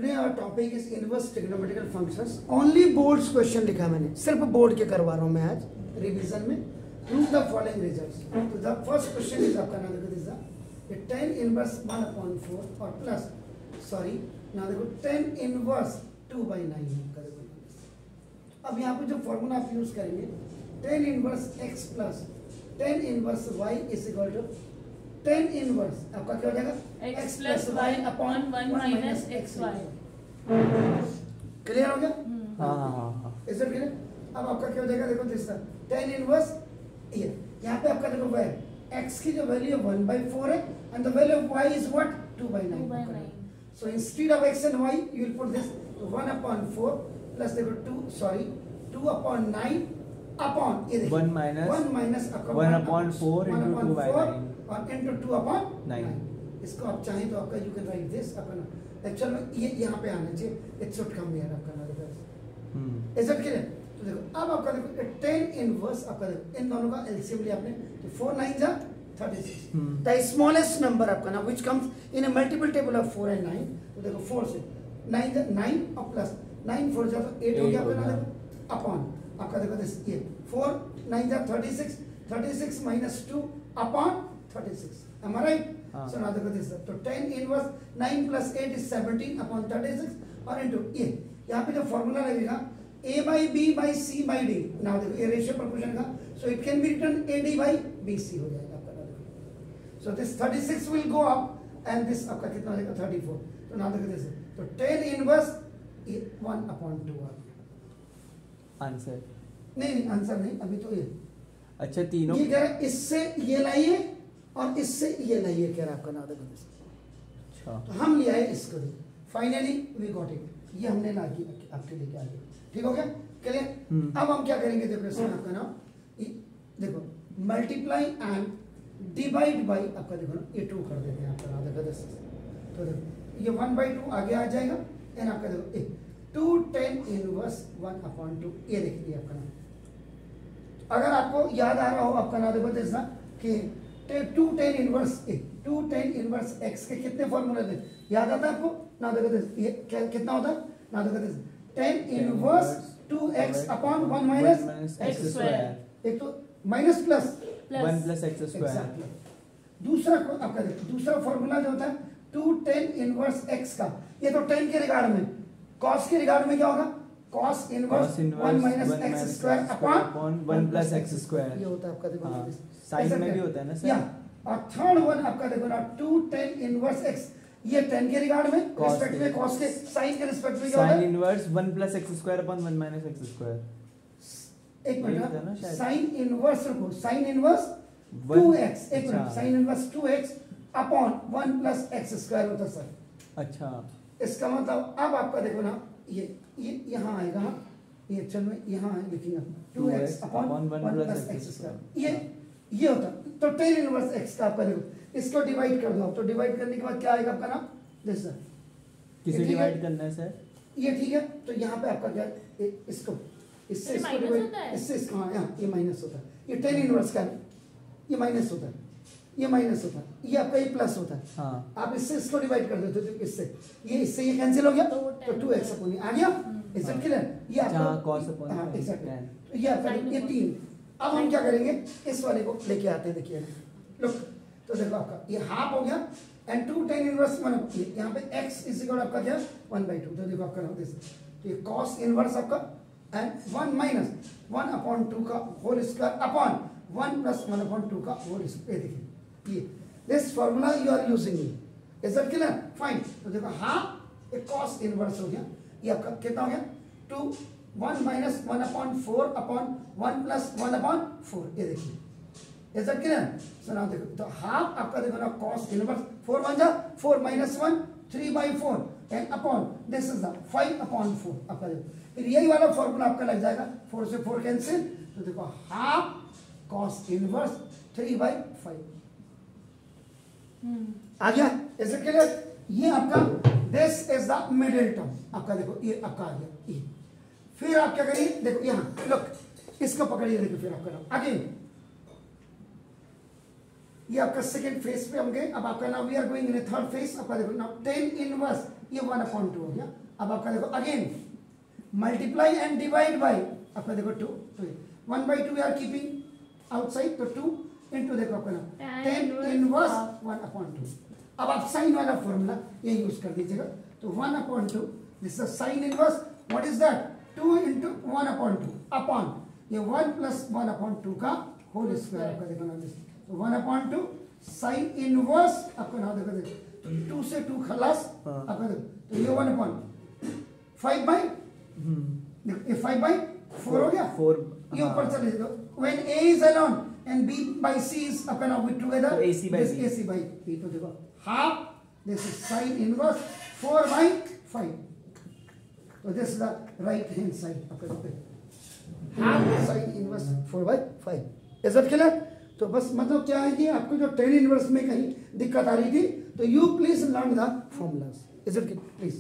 Today our topic is inverse trigonometrical functions. Only boards question लिखा है मैंने, सिर्फ बोर्ड के करवा रहा हूँ मैं आज रिवीजन में। Prove the following results. तो द फर्स्ट क्वेश्चन इज आपका ना देखो दिस द tan इनवर्स 1/4 और प्लस सॉरी ना देखो tan इनवर्स 2/9 है। अब यहाँ पे जो फॉर्मूला आप यूज करेंगे tan inverse x plus tan inverse y is equal to tan inverse आपका क्या हो जाएगा x plus y upon 1 minus xy। Clear हो गया? हाँ। Is it clear? अब आपका क्या हो जाएगा देखो दिस tan इनवर्स ये यहाँ पे आपका देखो y x की जो वैल्यू 1/4 है and the value of y is what 2/9। So instead of x and y you will put this 1/4 plus देखो 2/9 अपॉन ये देखो 1 माइनस 1/4 into 2/9 और into 2/9। इसको आप चाहें तो आपका यू कैन राइट दिस अपना एक्चुअल में ये यहाँ पे आना चाहिए, इट शुड कम हियर आपका ना देखो। Is it clear? तो देखो अब आपका देखो tan इनवर्स आपका देखो इन दोनों का एलसीएम लिया आपने तो 4 9 जा 36 द स्मॉलेस्ट नंबर आपका ना which comes in a multiple table of 4 and 9। तो देखो 4 से 9 जा 9 और प्लस 9 4 जा तो 8 हो गया आपका ना देखो अपॉन आपका देखो दिस ये 4 9 जा 36 36 minus 2 upon 36। am I right? So now देखो दिस तो tan inverse 9 plus 8 is 17 upon 36 और into ये यहाँ पे जो फॉर्मूला लगेगा a by b by c by d। now देखो ये रेशियो प्रोपोर्शन का so it can be written ad by bc हो जाएगा आपका देखो। so this 36 will go up and this आपका कितना हो जाएगा 34। तो now देखो दिस तो tan इनवर्स 1/2 आ गया आंसर। नहीं आंसर नहीं अभी तो ये अच्छा तीनों ये कह रहा है इससे ये लाइए और इससे ये लाइए कह रहा है आपका ना देखो। अच्छा तो हम ले आए इसको फाइनली वी गॉट इट, ये हमने ला के आपके लेके आ गए। ठीक हो गया? क्लियर? अब हम क्या करेंगे देखो इसमें आपका ना देखो मल्टीप्लाई एंड डिवाइड बाय आपका देखो ना ये 2 कर देते हैं आपका ना देखो दिस। तो देखो ये 1/2 आगे आ जाएगा एंड आपका देखो 2 tan इनवर्स 1/2 ये देखिए आपका ना। अगर आपको याद आ रहा हो आपका ना देखो दिस कि 2 tan इनवर्स x के कितने फॉर्मूले थे याद आता है आपको? ना देखो दिस ये कितना होता है ना देखो this tan inverse 2x upon 1 minus x square. एक तो minus plus 1 plus x square. दूसरा आपका देखो दूसरा फॉर्मूला जो होता है 2 tan इनवर्स x का ये तो tan के रिगार्ड में, cos के रिगार्ड में क्या होगा cos inverse 1 minus x square upon 1 plus x square. ये होता है आपका देखो साइन में भी होता है ना सर? या और थर्ड वन आपका देखो ना 2 tan इनवर्स x ये tan के रिगार्ड में रिस्पेक्ट में cos के साइन के रिस्पेक्ट में क्या होता है sine inverse 1 plus x square upon 1 minus x square. एक मिनट साइन इनवर्स रखो साइन इनवर्स 2x एक minute sine inverse 2x upon 1 plus x square होता है सर। अच्छा इसका मतलब अब आपका देखो ना ये यहाँ आएगा ये चल में यहाँ लिखेंगे 2x upon 1 plus x square ये होता तो tan इनवर्स x का आपका देखो इसको डिवाइड कर दो तो डिवाइड करने के बाद क्या आएगा आपका ना दिस सर। किसे डिवाइड करना है सर? ये ठीक है तो यहाँ पे आपका क्या इसको इससे इसको डिवाइड इससे इसको हाँ यहाँ ये माइनस होता है ये tan इनवर्स का ये माइनस होता है ये माइनस होता है ये आपका ये प्लस होता है। हाँ। आप इससे इसको डिवाइड कर देते हो इससे ये कैंसिल हो गया तो 2x अपॉन आ गया। Is it clear? ये आपका cos अपॉन हां एग्जैक्टली तो ये आपका ये 3। अब हम क्या करेंगे इस वाले को लेके आते हैं देखिए लुक तो देखो आपका ये हाफ हो गया एंड 2 tan इनवर्स 1 यहाँ पे x इज इक्वल आपका क्या 1/2 तो देखो आपका ना दिस तो ये cos इनवर्स आपका एंड 1 माइनस 1/2 का होल स्क्वायर अपॉन 1 प्लस 1/2 का होल स्क्वायर। देखिए ये this formula you are using is it clear? Fine तो देखो हाफ एक cos इनवर्स हो गया ये आपका कितना हो गया 2 1 माइनस 1/4 अपॉन 1 प्लस 1/4 ये देखिए is it clear? So now देखो तो हाफ आपका देखो ना cos इनवर्स 4 1 जा 4 minus 1 3/4 and upon this is the 5/4 आपका देखो फिर यही वाला फॉर्मूला आपका लग जाएगा 4 से 4 कैंसिल तो देखो हाफ cos इनवर्स 3/5 आ गया। Is it clear? ये आपका this is the middle term आपका देखो ये आपका आ गया ये। फिर आप क्या करिए देखो यहाँ लुक इसको पकड़िए देखो फिर आपका अगेन ये आपका सेकंड फेज पे हम गए। अब आपका now we are going in third phase. आपका देखो नाउ tan इनवर्स ये 1/2 हो गया। अब आपका देखो again multiply and divide by आपका देखो 2 तो 1/2 वी आर कीपिंग आउटसाइड, तो 2 इनटू देखो आपका ना 10 इनवर्स 1/2। अब आप साइन वाला फॉर्मूला ये यूज कर दीजिएगा, तो 1/2 this is sine inverse, what is that 2 into 1/2 upon ये 1 प्लस 1/2 का होल स्क्वायर आपका देखो ना, तो 1/2 साइन इनवर्स आपका ना देखो, तो 2 से 2 खलास आपका देखो, तो ये 1/5 बाई ये 5/4 हो गया, 4 ये ऊपर चले जाओ। When A is alone and B by C is upon with together, so AC by this B. AC by B, तो देखो half, this is sin inverse 4/5, so this is the right hand side आपका देखो half sin inverse 4/5, is that clear? तो बस मतलब क्या है कि आपको जो tan inverse में कहीं दिक्कत आ रही थी, तो you please learn the formulas, is it clear? Please